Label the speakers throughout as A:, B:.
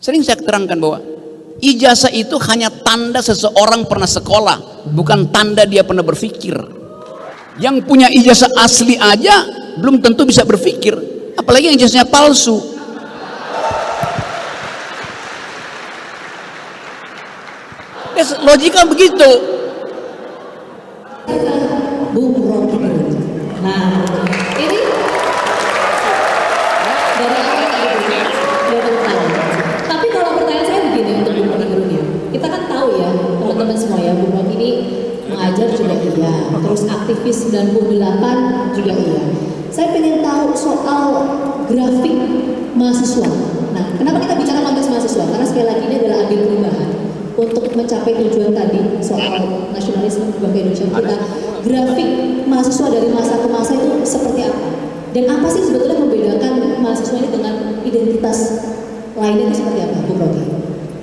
A: Sering saya terangkan bahwa ijazah itu hanya tanda seseorang pernah sekolah, bukan tanda dia pernah berpikir. Yang punya ijazah asli aja belum tentu bisa berpikir, apalagi yang ijazahnya palsu. Logika begitu.
B: Bung Rocky. Nah, ini dari awal tapi kalau pertanyaan saya begini untuk Bung Rocky dulu ya. Kita kan tahu ya, teman-teman semua ya, Bung Rocky ini mengajar juga iya, terus aktivis 98 juga iya. Saya pengen tahu soal grafik mahasiswa. Nah, kenapa kita bicara konteks mahasiswa? Karena sekali lagi ini adalah ambil perubahan untuk mencapai tujuan tadi soal nasionalisme bangsa Indonesia kita. Grafik mahasiswa dari masa ke masa itu seperti apa? Dan apa sih sebetulnya membedakan mahasiswa ini dengan identitas lainnya itu seperti apa, Bu Rocky?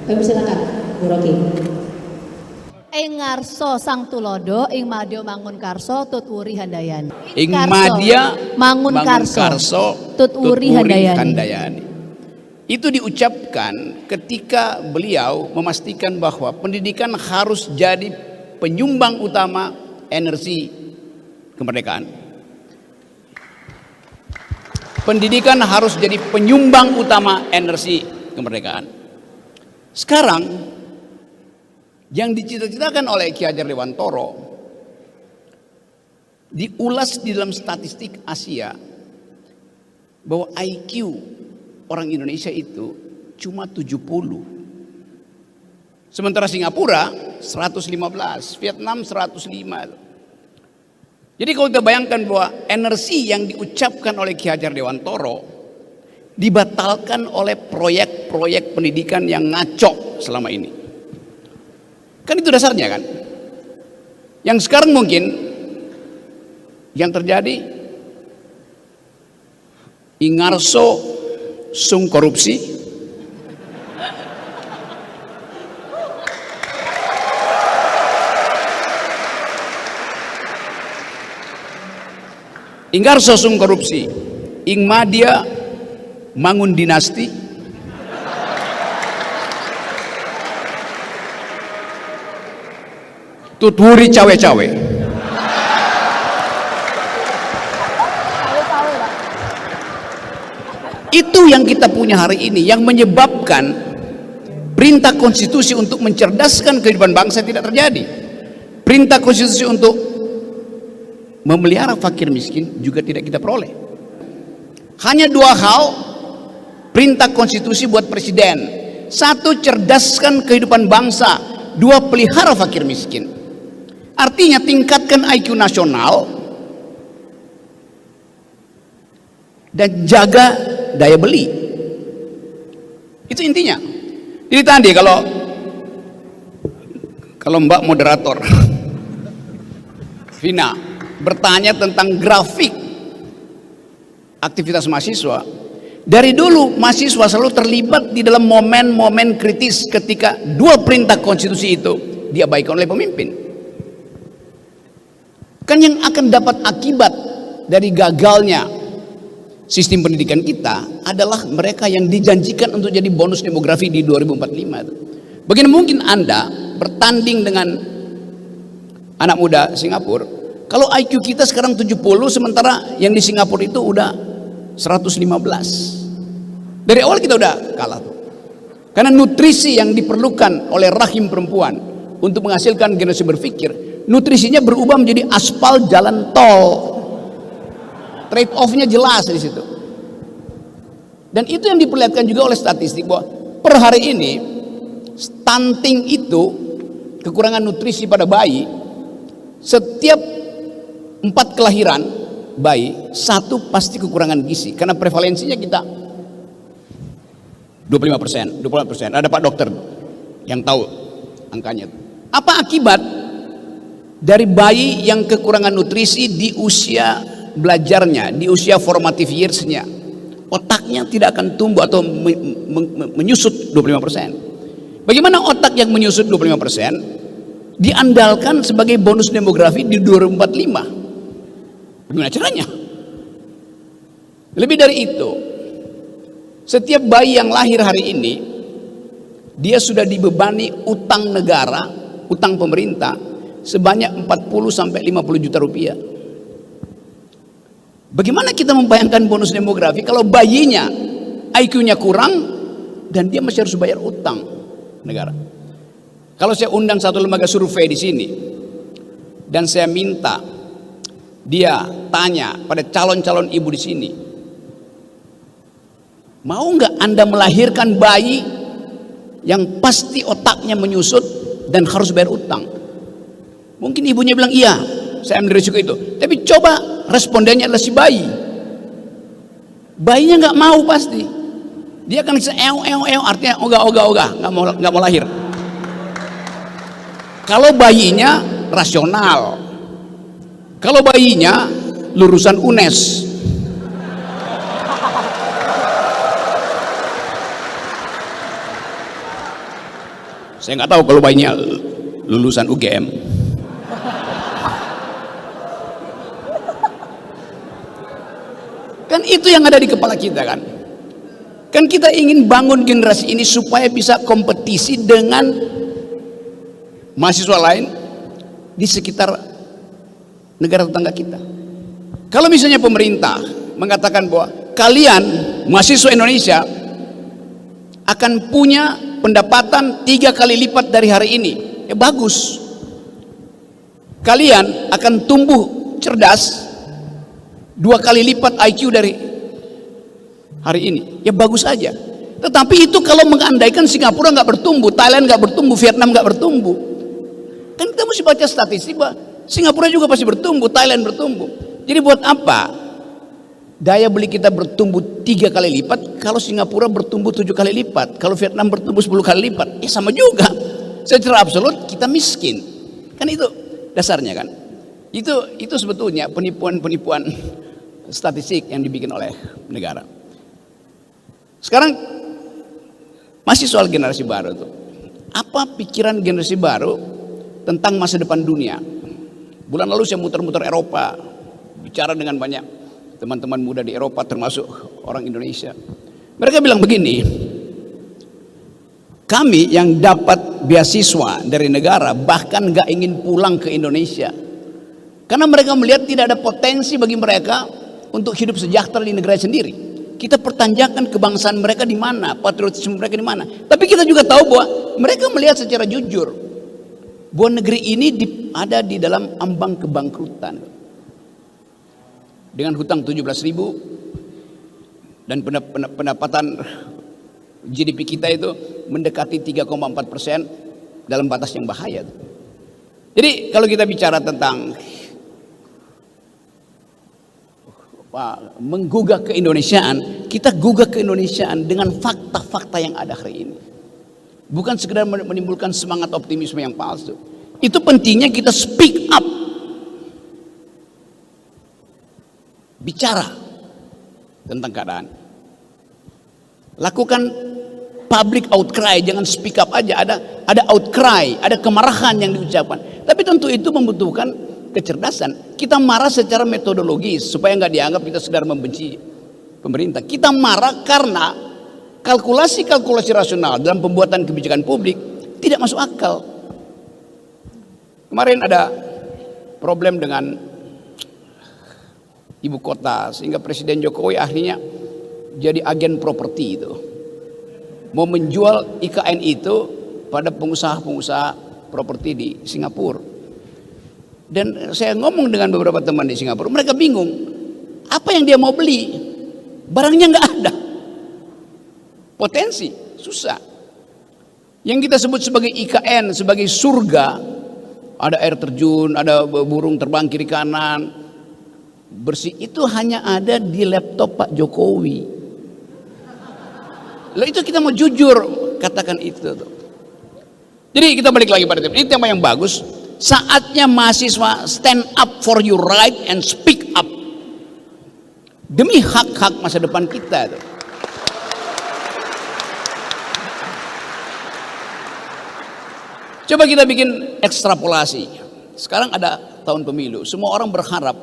B: Kami silakan, Bu Rocky.
C: Ing ngarso sang tulodo, ing madya mangun karso, tutwuri handayani.
A: Ing madya
C: mangun karso, tutwuri handayani. Itu diucapkan ketika beliau memastikan bahwa pendidikan harus jadi penyumbang utama energi kemerdekaan. Pendidikan harus jadi penyumbang utama energi kemerdekaan. Sekarang yang dicita-citakan oleh Ki Hajar Dewantoro diulas di dalam statistik Asia bahwa IQ orang Indonesia itu cuma 70. Sementara Singapura 115, Vietnam 105. Jadi kalau kita bayangkan bahwa energi yang diucapkan oleh Ki Hajar Dewantoro dibatalkan oleh proyek-proyek pendidikan yang ngaco selama ini. Kan itu dasarnya kan. Yang sekarang mungkin yang terjadi ingarso sung korupsi, ingarso sung korupsi, ing madya mangun dinasti, tutwuri cawe-cawe. Itu yang kita punya hari ini, yang menyebabkan perintah konstitusi untuk mencerdaskan kehidupan bangsa tidak terjadi. Perintah konstitusi untuk memelihara fakir miskin juga tidak kita peroleh. Hanya dua hal perintah konstitusi buat presiden: satu, cerdaskan kehidupan bangsa; dua, pelihara fakir miskin. Artinya tingkatkan IQ nasional dan jaga daya beli. Itu intinya. Jadi tadi kalau Mbak moderator Vina bertanya tentang grafik aktivitas mahasiswa, dari dulu mahasiswa selalu terlibat di dalam momen-momen kritis ketika dua perintah konstitusi itu diabaikan oleh pemimpin. Kan yang akan dapat akibat dari gagalnya sistem pendidikan kita adalah mereka yang dijanjikan untuk jadi bonus demografi di 2045. Bagaimana mungkin Anda bertanding dengan anak muda Singapura kalau IQ kita sekarang 70 sementara yang di Singapura itu udah 115. Dari awal kita udah kalah tuh. Karena nutrisi yang diperlukan oleh rahim perempuan untuk menghasilkan generasi berpikir, nutrisinya berubah menjadi aspal jalan tol. Trade off-nya jelas di situ. Dan itu yang diperlihatkan juga oleh statistik bahwa per hari ini stunting itu, kekurangan nutrisi pada bayi, setiap 4 kelahiran bayi 1 pasti kekurangan gizi, karena prevalensinya kita 25%, 20%. Ada Pak Dokter yang tahu angkanya. Apa akibat dari bayi yang kekurangan nutrisi di usia belajarnya, di usia formative years-nya? Otaknya tidak akan tumbuh atau menyusut 25%. Bagaimana otak yang menyusut 25% diandalkan sebagai bonus demografi di 2045? Bagaimana caranya? Lebih dari itu, setiap bayi yang lahir hari ini dia sudah dibebani utang negara, utang pemerintah sebanyak 40 sampai 50 juta rupiah. Bagaimana kita membayangkan bonus demografi kalau bayinya IQ-nya kurang dan dia masih harus bayar utang negara? Kalau saya undang satu lembaga survei di sini dan saya minta dia tanya pada calon-calon ibu di sini, mau nggak Anda melahirkan bayi yang pasti otaknya menyusut dan harus bayar utang? Mungkin ibunya bilang iya, saya ambil risiko itu. Tapi coba respondennya adalah si bayi. Bayinya nggak mau pasti. Dia akan bisa artinya ogah, nggak mau lahir. Kalau bayinya rasional, kalau bayinya lulusan UNES, saya nggak tahu kalau bayinya lulusan UGM. Kan itu yang ada di kepala kita kan. Kan kita ingin bangun generasi ini supaya bisa kompetisi dengan mahasiswa lain di sekitar negara tetangga kita. Kalau misalnya pemerintah mengatakan bahwa kalian mahasiswa Indonesia akan punya pendapatan 3 kali lipat dari hari ini, ya bagus. Kalian akan tumbuh cerdas 2 kali lipat IQ dari hari ini, ya bagus aja. Tetapi itu kalau mengandaikan Singapura nggak bertumbuh, Thailand nggak bertumbuh, Vietnam nggak bertumbuh. Kan kita mesti baca statistik bahwa Singapura juga pasti bertumbuh, Thailand bertumbuh. Jadi buat apa daya beli kita bertumbuh 3 kali lipat kalau Singapura bertumbuh 7 kali lipat, kalau Vietnam bertumbuh 10 kali lipat? Ya sama juga. Secara absolut kita miskin. Kan itu dasarnya kan. Itu sebetulnya penipuan statistik yang dibikin oleh negara. Sekarang masih soal generasi baru tuh. Apa pikiran generasi baru tentang masa depan dunia? Bulan lalu saya muter-muter Eropa, bicara dengan banyak teman-teman muda di Eropa termasuk orang Indonesia. Mereka bilang begini, kami yang dapat beasiswa dari negara bahkan gak ingin pulang ke Indonesia. Karena mereka melihat tidak ada potensi bagi mereka untuk hidup sejahtera di negara sendiri. Kita pertanyakan kebangsaan mereka di mana, patriotisme mereka di mana. Tapi kita juga tahu bahwa mereka melihat secara jujur bahwa negeri ini ada di dalam ambang kebangkrutan. Dengan hutang 17.000 dan pendapatan GDP kita itu mendekati 3,4% dalam batas yang bahaya. Jadi kalau kita bicara tentang menggugah keindonesiaan, kita gugah keindonesiaan dengan fakta-fakta yang ada hari ini. Bukan sekedar menimbulkan semangat optimisme yang palsu. Itu pentingnya kita speak up. Bicara tentang keadaan. Lakukan public outcry, jangan speak up aja. Ada outcry, ada kemarahan yang diucapkan. Tapi tentu itu membutuhkan kecerdasan. Kita marah secara metodologis supaya nggak dianggap kita sekedar membenci pemerintah. Kita marah karena kalkulasi-kalkulasi rasional dalam pembuatan kebijakan publik tidak masuk akal. Kemarin ada problem dengan ibu kota sehingga Presiden Jokowi akhirnya jadi agen properti itu. Mau menjual IKN itu pada pengusaha-pengusaha properti di Singapura. Dan saya ngomong dengan beberapa teman di Singapura, mereka bingung. Apa yang dia mau beli? Barangnya nggak ada. Potensi, susah. Yang kita sebut sebagai IKN, sebagai surga, ada air terjun, ada burung terbang kiri kanan, bersih, itu hanya ada di laptop Pak Jokowi. Lalu itu kita mau jujur katakan itu. Jadi kita balik lagi pada tema. Ini tema yang bagus. Saatnya mahasiswa stand up for your right and speak up demi hak-hak masa depan kita. Coba kita bikin ekstrapolasi. Sekarang ada tahun pemilu, semua orang berharap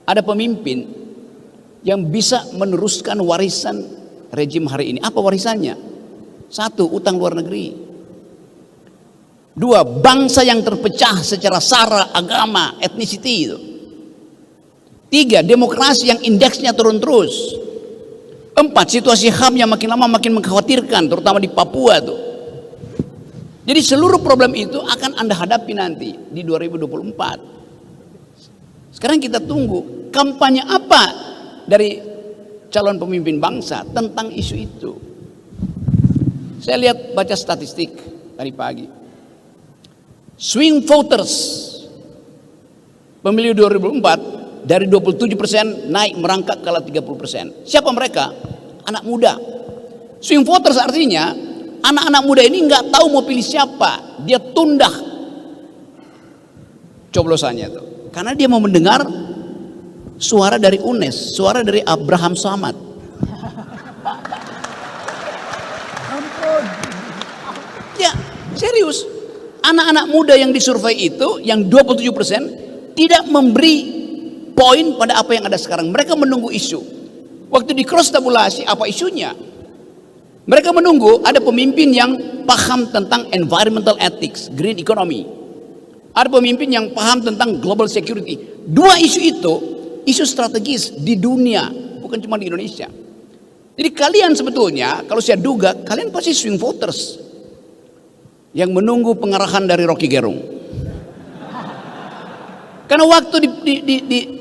C: ada pemimpin yang bisa meneruskan warisan rejim hari ini. Apa warisannya?
A: Satu, utang luar negeri. Dua, bangsa yang terpecah secara sara, agama, etnisiti itu. Tiga, demokrasi yang indeksnya turun terus. Empat, situasi HAM yang makin lama makin mengkhawatirkan, terutama di Papua tuh. Jadi seluruh problem itu akan Anda hadapi nanti di 2024. Sekarang kita tunggu kampanye apa dari calon pemimpin bangsa tentang isu itu. Saya lihat baca statistik tadi pagi. Swing voters pemilu 2004 dari 27% naik merangkak ke 30%. Siapa mereka? Anak muda. Swing voters artinya anak-anak muda ini nggak tahu mau pilih siapa, dia tunda coblosannya tuh, karena dia mau mendengar suara dari UNES, suara dari Abraham Samad. Ya, serius. Anak-anak muda yang disurvei itu, yang 27% tidak memberi poin pada apa yang ada sekarang. Mereka menunggu isu. Waktu di cross tabulasi, apa isunya? Mereka menunggu ada pemimpin yang paham tentang environmental ethics, green economy. Ada pemimpin yang paham tentang global security. Dua isu itu, isu strategis di dunia, bukan cuma di Indonesia. Jadi kalian sebetulnya, kalau saya duga, kalian pasti swing voters yang menunggu pengarahan dari Rocky Gerung. Karena waktu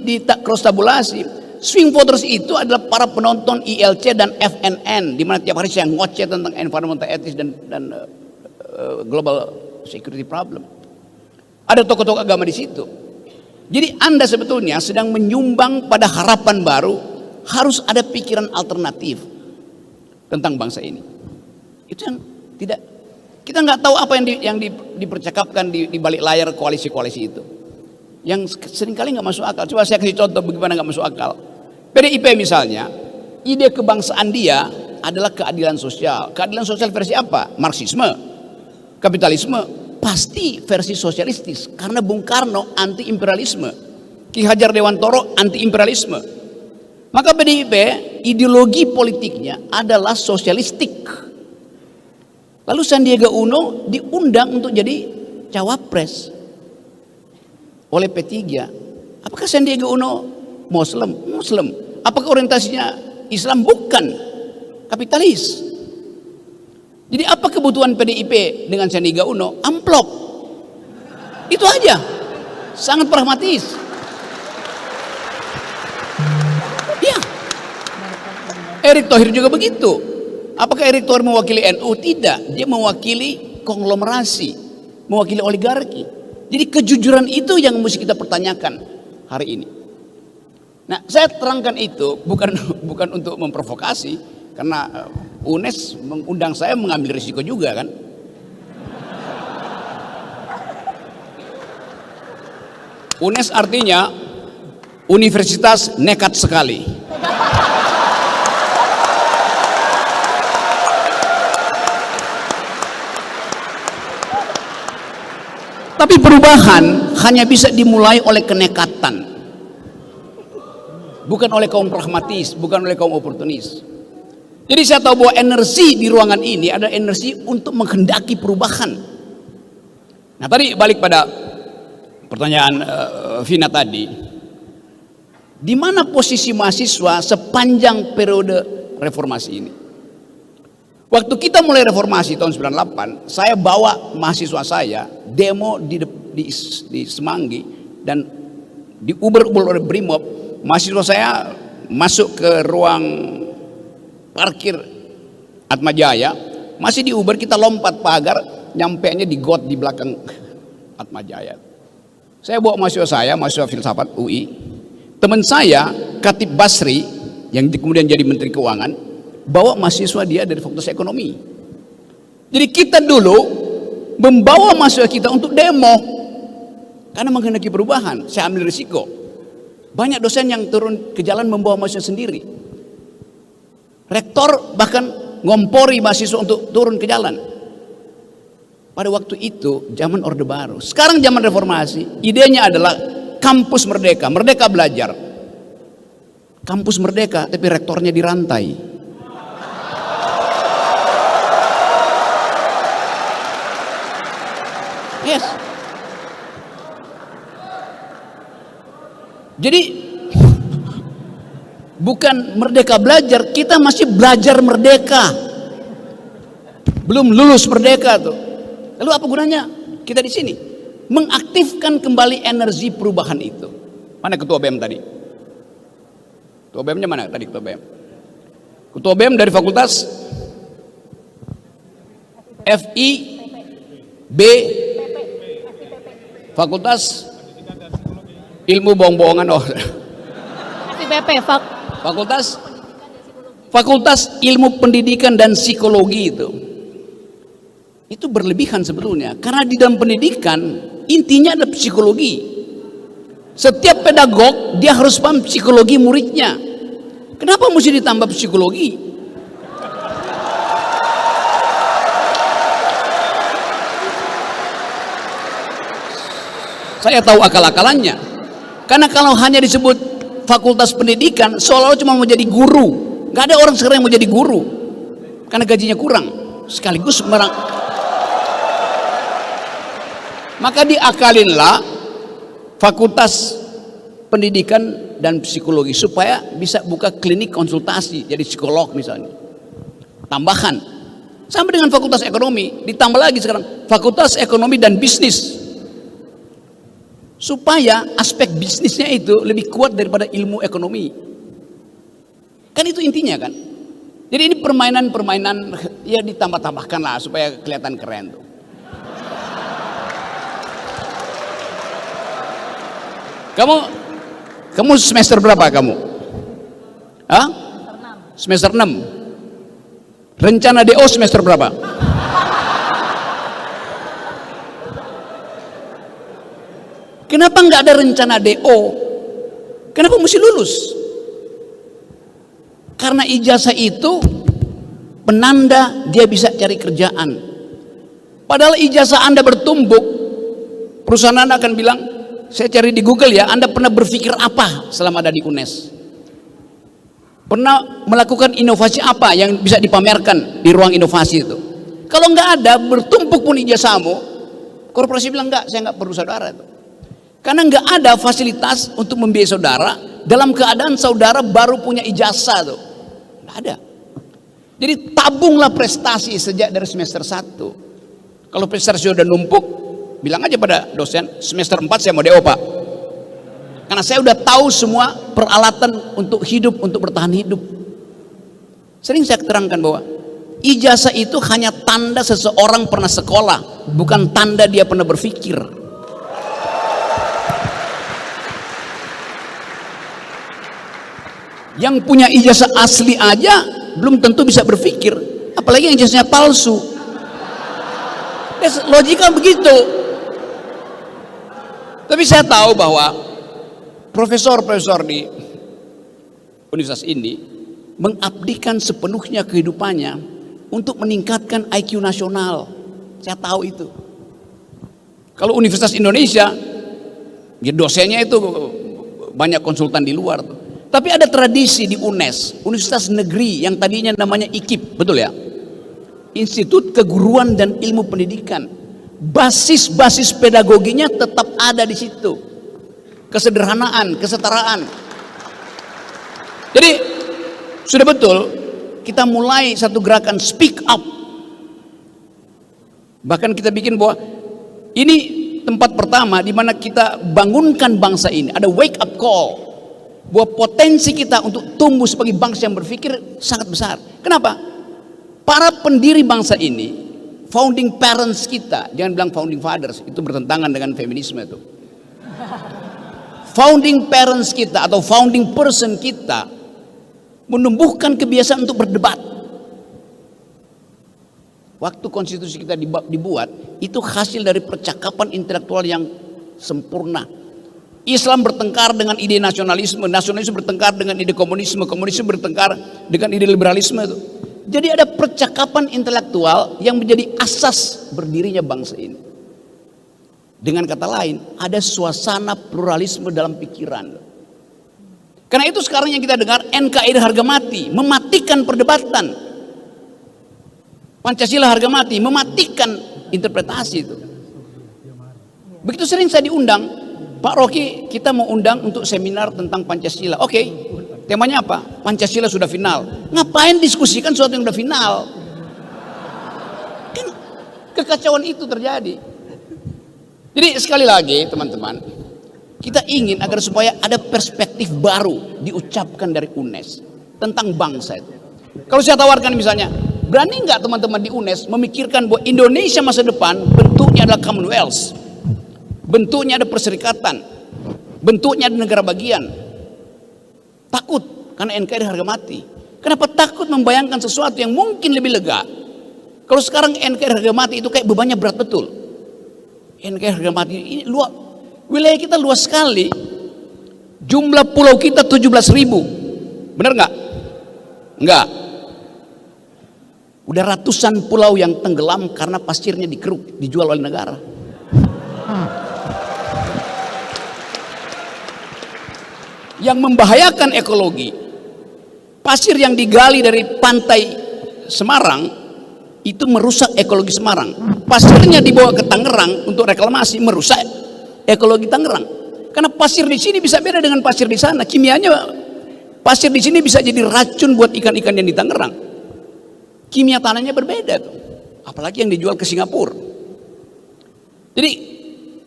A: di cross tabulasi, swing voters itu adalah para penonton ILC dan FNN, di mana tiap hari saya ngoceh tentang environmental ethics dan global security problem. Ada tokoh-tokoh agama di situ. Jadi Anda sebetulnya sedang menyumbang pada harapan baru, harus ada pikiran alternatif tentang bangsa ini. Itu yang tidak, kita nggak tahu apa yang dipercakapkan di balik layar koalisi-koalisi itu. Yang seringkali nggak masuk akal. Coba saya kasih contoh bagaimana nggak masuk akal. PDIP misalnya, ide kebangsaan dia adalah keadilan sosial. Keadilan sosial versi apa? Marxisme, kapitalisme. Pasti versi sosialistis, karena Bung Karno anti imperialisme, Ki Hajar Dewantoro anti imperialisme. Maka PDIP ideologi politiknya adalah sosialistik. Lalu Sandiaga Uno diundang untuk jadi cawapres oleh P3. Apakah Sandiaga Uno Muslim? Muslim. Apakah orientasinya Islam? Bukan. Kapitalis. Jadi apa kebutuhan PDIP dengan Sandiaga Uno? Amplop. Itu aja. Sangat pragmatis. Ya. Erick Thohir juga begitu. Apakah Erick Thohir mewakili NU? Tidak. Dia mewakili konglomerasi, mewakili oligarki. Jadi kejujuran itu yang mesti kita pertanyakan hari ini. Nah, saya terangkan itu bukan untuk memprovokasi, karena UNES mengundang saya mengambil risiko juga kan. UNES artinya universitas nekat sekali. Tapi perubahan hanya bisa dimulai oleh kenekatan, bukan oleh kaum pragmatis, bukan oleh kaum oportunis. Jadi saya tahu bahwa energi di ruangan ini ada energi untuk menghendaki perubahan. Nah, tadi balik pada pertanyaan Vina tadi, di mana posisi mahasiswa sepanjang periode reformasi ini? Waktu kita mulai reformasi tahun 98, saya bawa mahasiswa saya demo di Semanggi dan di Uber oleh Brimob. Mahasiswa saya masuk ke ruang parkir Atmajaya, masih di Uber kita lompat pagar, nyampenya di got di belakang Atmajaya. Saya bawa mahasiswa saya, mahasiswa filsafat UI, teman saya Khatib Basri yang kemudian jadi Menteri Keuangan, bawa mahasiswa dia dari Fakultas Ekonomi. Jadi kita dulu membawa mahasiswa kita untuk demo karena menghendaki perubahan. Saya ambil risiko. Banyak dosen yang turun ke jalan membawa mahasiswa sendiri. Rektor bahkan ngompori mahasiswa untuk turun ke jalan. Pada waktu itu zaman Orde Baru. Sekarang zaman reformasi, idenya adalah kampus merdeka, merdeka belajar. Kampus merdeka tapi rektornya dirantai.
C: Yes. Jadi bukan merdeka belajar, kita masih belajar merdeka. Belum lulus merdeka tuh. Lalu apa gunanya kita di sini? Mengaktifkan kembali energi perubahan itu. Mana ketua BEM tadi? Ketua BEM-nya mana tadi ketua BEM? Ketua BEM dari fakultas FIB, fakultas ilmu bohong-bohongan. Oh,
B: FIBP,
C: fakultas ilmu pendidikan dan psikologi itu berlebihan sebetulnya, karena di dalam pendidikan intinya ada psikologi. Setiap pedagog dia harus paham psikologi muridnya. Kenapa mesti ditambah psikologi? Saya tahu akal-akalannya. Karena kalau hanya disebut fakultas pendidikan, seolah-olah cuma mau jadi guru. Gak ada orang sekarang yang mau jadi guru, karena gajinya kurang. Sekaligus maka diakalinlah fakultas pendidikan dan psikologi supaya bisa buka klinik konsultasi jadi psikolog misalnya. Tambahan sama dengan fakultas ekonomi, ditambah lagi sekarang fakultas ekonomi dan bisnis, supaya aspek bisnisnya itu lebih kuat daripada ilmu ekonomi. Kan itu intinya kan. Jadi ini permainan-permainan ya ditambah-tambahkan lah supaya kelihatan keren tuh. Kamu semester berapa kamu? Hah? Semester 6. Rencana DO semester berapa? Kenapa nggak ada rencana DO? Kenapa mesti lulus? Karena ijazah itu penanda dia bisa cari kerjaan. Padahal ijazah Anda bertumbuk, perusahaan Anda akan bilang, saya cari di Google ya, Anda pernah berpikir apa selama ada di UNES? Pernah melakukan inovasi apa yang bisa dipamerkan di ruang inovasi itu? Kalau nggak ada, bertumpuk pun ijazahmu, korporasi bilang enggak, saya nggak perlu saudara itu. Karena nggak ada fasilitas untuk membiayai saudara dalam keadaan saudara baru punya ijazah tuh. Nggak ada. Jadi tabunglah prestasi sejak dari semester 1. Kalau prestasi sudah numpuk, bilang aja pada dosen, semester 4 saya mau DO Pak. Karena saya udah tahu semua peralatan untuk hidup, untuk bertahan hidup. Sering saya terangkan bahwa ijazah itu hanya tanda seseorang pernah sekolah, bukan tanda dia pernah berpikir. Yang punya ijazah asli aja belum tentu bisa berpikir, apalagi yang ijazahnya palsu. Logika begitu. Tapi saya tahu bahwa profesor-profesor di universitas ini mengabdikan sepenuhnya kehidupannya untuk meningkatkan IQ nasional. Saya tahu itu. Kalau Universitas Indonesia, ya dosennya itu banyak konsultan di luar tuh. Tapi ada tradisi di UNES, Universitas Negeri yang tadinya namanya IKIP, betul ya? Institut Keguruan dan Ilmu Pendidikan. Basis-basis pedagoginya tetap ada di situ. Kesederhanaan, kesetaraan. Jadi sudah betul kita mulai satu gerakan speak up. Bahkan kita bikin bahwa ini tempat pertama di mana kita bangunkan bangsa ini. Ada wake up call. Bahwa potensi kita untuk tumbuh sebagai bangsa yang berpikir sangat besar. Kenapa? Para pendiri bangsa ini, founding parents kita, jangan bilang founding fathers, itu bertentangan dengan feminisme itu. Founding parents kita atau founding person kita menumbuhkan kebiasaan untuk berdebat. Waktu konstitusi kita dibuat, itu hasil dari percakapan intelektual yang sempurna. Islam bertengkar dengan ide nasionalisme, nasionalisme bertengkar dengan ide komunisme, komunisme bertengkar dengan ide liberalisme itu. Jadi ada percakapan intelektual yang menjadi asas berdirinya bangsa ini. Dengan kata lain, ada suasana pluralisme dalam pikiran. Karena itu sekarang yang kita dengar NKRI harga mati, mematikan perdebatan. Pancasila harga mati, mematikan interpretasi itu. Begitu sering saya diundang, Pak Rocky, kita mau undang untuk seminar tentang Pancasila. Oke, temanya apa? Pancasila sudah final. Ngapain diskusikan sesuatu yang sudah final? Kan kekacauan itu terjadi. Jadi sekali lagi teman-teman, kita ingin agar supaya ada perspektif baru diucapkan dari UNES tentang bangsa itu. Kalau saya tawarkan misalnya, berani nggak teman-teman di UNES memikirkan bahwa Indonesia masa depan bentuknya adalah Commonwealth, bentuknya ada perserikatan, bentuknya ada negara bagian. Takut karena NKRI harga mati. Kenapa takut membayangkan sesuatu yang mungkin lebih lega? Kalau sekarang NKRI harga mati itu kayak bebannya berat betul. NKRI harga mati ini luas, wilayah kita luas sekali. Jumlah pulau kita 17.000. Benar nggak? Enggak. Udah ratusan pulau yang tenggelam karena pasirnya dikeruk, dijual oleh negara. Yang membahayakan ekologi, pasir yang digali dari pantai Semarang itu merusak ekologi Semarang. Pasirnya dibawa ke Tangerang untuk reklamasi, merusak ekologi Tangerang. Karena pasir di sini bisa beda dengan pasir di sana. Kimianya pasir di sini bisa jadi racun buat ikan-ikan yang di Tangerang. Kimia tanahnya berbeda tuh. Apalagi yang dijual ke Singapura. Jadi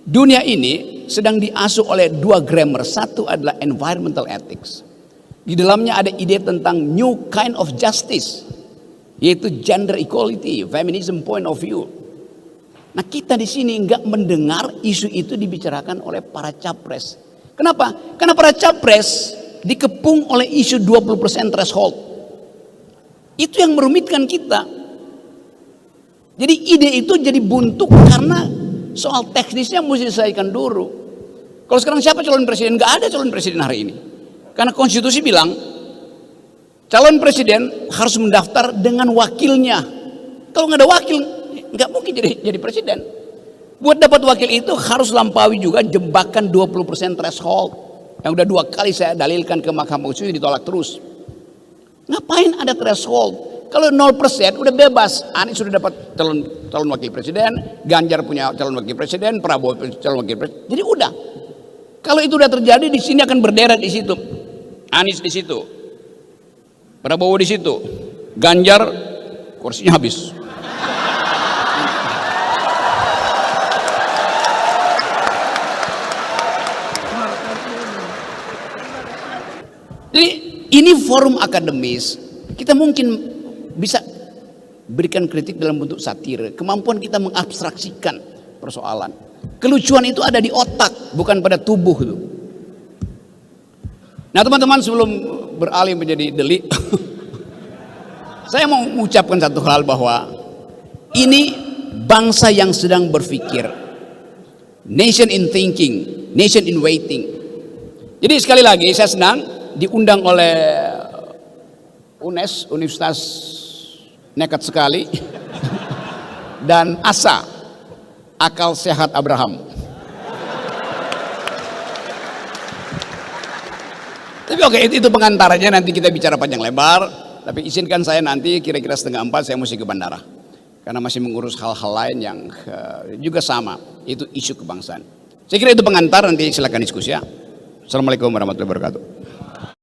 C: dunia ini sedang diasuh oleh dua grammar. Satu adalah environmental ethics. Di dalamnya ada ide tentang new kind of justice, yaitu gender equality, feminism point of view. Nah, kita di sini nggak mendengar isu itu dibicarakan oleh para capres. Kenapa? Karena para capres dikepung oleh isu 20% threshold. Itu yang merumitkan kita. Jadi ide itu jadi buntu karena soal teknisnya mesti diselesaikan dulu. Kalau sekarang siapa calon presiden? Nggak ada calon presiden hari ini. Karena konstitusi bilang calon presiden harus mendaftar dengan wakilnya. Kalau nggak ada wakil, nggak mungkin jadi presiden. Buat dapat wakil itu harus lampaui juga jebakan 20% threshold. Yang udah 2 kali saya dalilkan ke Mahkamah Konstitusi ditolak terus. Ngapain ada threshold? Kalau 0% udah bebas. Anies sudah dapat calon wakil presiden, Ganjar punya calon wakil presiden, Prabowo calon wakil presiden. Jadi udah. Kalau itu udah terjadi, di sini akan berderet di situ. Anies di situ. Prabowo di situ, Ganjar kursinya habis. Jadi ini forum akademis, kita mungkin bisa berikan kritik dalam bentuk satir, kemampuan kita mengabstraksikan persoalan. Kelucuan itu ada di otak, bukan pada tubuh itu. Nah teman-teman, sebelum beralih menjadi delik, saya mau mengucapkan satu hal bahwa ini bangsa yang sedang berpikir, nation in thinking, nation in waiting. Jadi sekali lagi saya senang diundang oleh UNES, Universitas Nekat Sekali, dan ASA, Akal Sehat Abraham. Tapi oke, itu pengantaranya, nanti kita bicara panjang lebar. Tapi izinkan saya nanti kira-kira 3:30 saya mesti ke bandara. Karena masih mengurus hal-hal lain yang juga sama, itu isu kebangsaan. Saya kira itu pengantar, nanti silakan diskusi ya. Assalamualaikum warahmatullahi wabarakatuh.